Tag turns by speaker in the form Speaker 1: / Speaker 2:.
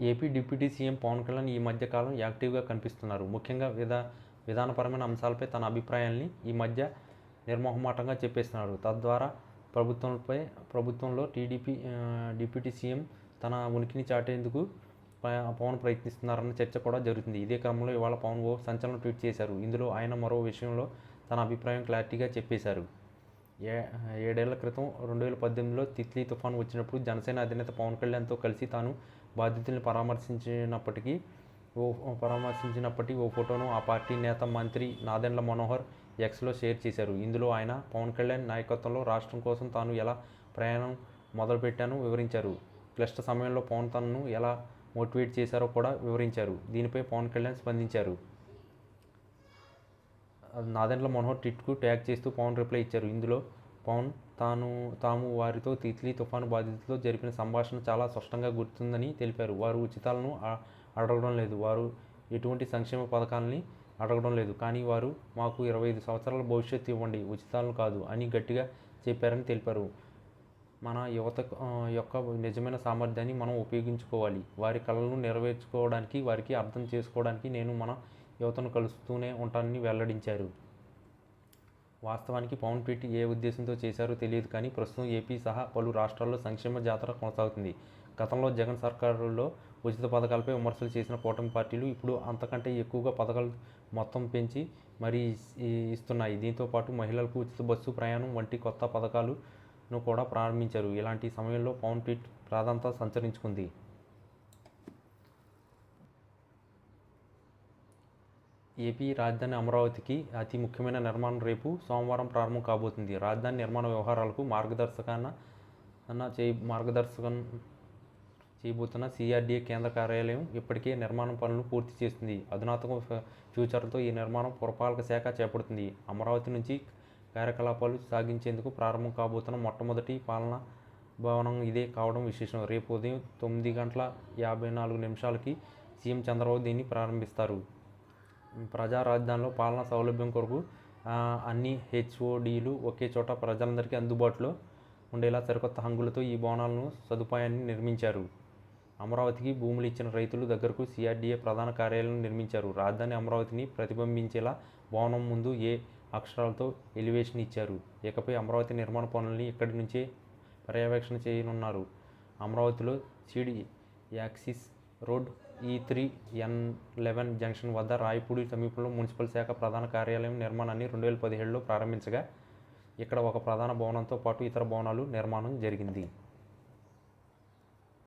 Speaker 1: AP deputy CM Pawan Kalyan ఈ మధ్య కాలం యాక్టివ్గా కనిపిస్తున్నారు. ముఖ్యంగా విధానపరమైన అంశాలపై తన అభిప్రాయాల్ని ఈ మధ్య నిర్మోహమాటంగా చెప్పేస్తున్నారు. తద్వారా ప్రభుత్వంలో డిప్యూటీ సీఎం తన ఉనికిని చాటేందుకు పవన్ ప్రయత్నిస్తున్నారన్న చర్చ కూడా జరుగుతుంది. ఇదే క్రమంలో ఇవాళ పవన్ ఓ సంచలన ట్వీట్ చేశారు. ఇందులో ఆయన మరో విషయంలో తన అభిప్రాయం క్లారిటీగా చెప్పేశారు. 7 ఏళ్ల క్రితం 2018లో తిత్లీ తుఫాను వచ్చినప్పుడు జనసేన అధినేత పవన్ కళ్యాణ్తో కలిసి తాను బాధితుల్ని పరామర్శించినప్పటి ఓ ఫోటోను ఆ పార్టీ నేత మంత్రి నాదెండ్ల మనోహర్ ఎక్స్లో షేర్ చేశారు. ఇందులో ఆయన పవన్ కళ్యాణ్ నాయకత్వంలో రాష్ట్రం కోసం తాను ఎలా ప్రయాణం మొదలుపెట్టానో వివరించారు. క్లిష్ట సమయంలో పవన్ తనను ఎలా మోటివేట్ చేశారో కూడా వివరించారు. దీనిపై పవన్ కళ్యాణ్ స్పందించారు. నాదెండ్ల మనోహర్ ట్వీట్కు ట్యాగ్ చేస్తూ పవన్ రిప్లై ఇచ్చారు. ఇందులో పవన్ తాము వారితో తిత్లీ తుఫాను బాధితులతో జరిపిన సంభాషణ చాలా స్పష్టంగా గుర్తుందని తెలిపారు. వారు ఉచితాలను అడగడం లేదు, వారు ఎటువంటి సంక్షేమ పథకాలని అడగడం లేదు, కానీ వారు మాకు 25 సంవత్సరాల భవిష్యత్తు ఇవ్వండి, ఉచితాలను కాదు అని గట్టిగా చెప్పారని తెలిపారు. మన యువత యొక్క నిజమైన సామర్థ్యాన్ని మనం ఉపయోగించుకోవాలి. వారి కలలను నెరవేర్చుకోవడానికి, వారికి అర్థం చేసుకోవడానికి నేను మన యువతను కలుస్తూనే ఉంటానని వెల్లడించారు. వాస్తవానికి పవన్ ట్వీట్ ఏ ఉద్దేశంతో చేశారో తెలియదు, కానీ ప్రస్తుతం ఏపీ సహా పలు రాష్ట్రాల్లో సంక్షేమ జాతర కొనసాగుతుంది. గతంలో జగన్ సర్కారులో ఉచిత పథకాలపై విమర్శలు చేసిన కూటమి పార్టీలు ఇప్పుడు అంతకంటే ఎక్కువగా పథకాలు మొత్తం పెంచి మరీ ఇస్తున్నాయి. దీంతో పాటు మహిళలకు ఉచిత బస్సు ప్రయాణం వంటి కొత్త పథకాలను కూడా ప్రారంభించారు. ఇలాంటి సమయంలో పవన్ ట్వీట్ ప్రాధాన్యత సంతరించుకుంది. ఏపీ రాజధాని అమరావతికి అతి ముఖ్యమైన నిర్మాణం రేపు సోమవారం ప్రారంభం కాబోతుంది. రాజధాని నిర్మాణ వ్యవహారాలకు మార్గదర్శకం చేయబోతున్న సిఆర్డీఏ కేంద్ర కార్యాలయం ఇప్పటికే నిర్మాణ పనులను పూర్తి చేస్తుంది. అధునాతన ఫ్యూచర్లతో ఈ నిర్మాణం పురపాలక శాఖ చేపడుతుంది. అమరావతి నుంచి కార్యకలాపాలు సాగించేందుకు ప్రారంభం కాబోతున్న మొట్టమొదటి పాలనా భవనం ఇదే కావడం విశేషం. రేపు ఉదయం 9:54కి సీఎం చంద్రబాబు దీన్ని ప్రారంభిస్తారు. ప్రజా రాజధానిలో పాలనా సౌలభ్యం కొరకు అన్ని హెచ్ఓడీలు ఒకే చోట ప్రజలందరికీ అందుబాటులో ఉండేలా సరికొత్త హంగులతో ఈ భవనాలను సదుపాయాన్ని నిర్మించారు. అమరావతికి భూములు ఇచ్చిన రైతుల దగ్గరకు సిఆర్డీఏ ప్రధాన కార్యాలయం నిర్మించారు. రాజధాని అమరావతిని ప్రతిబింబించేలా భవనం ముందు ఏ అక్షరాలతో ఎలివేషన్ ఇచ్చారు. ఇకపై అమరావతి నిర్మాణ పనుల్ని ఇక్కడి నుంచే పర్యవేక్షణ చేయనున్నారు. అమరావతిలో seed axis road E3N11 junction వద్ద రాయపూడి సమీపంలో మున్సిపల్ శాఖ ప్రధాన కార్యాలయం నిర్మాణాన్ని 2017లో ప్రారంభించగా ఇక్కడ ఒక ప్రధాన భవనంతో పాటు ఇతర భవనాలు నిర్మాణం జరిగింది.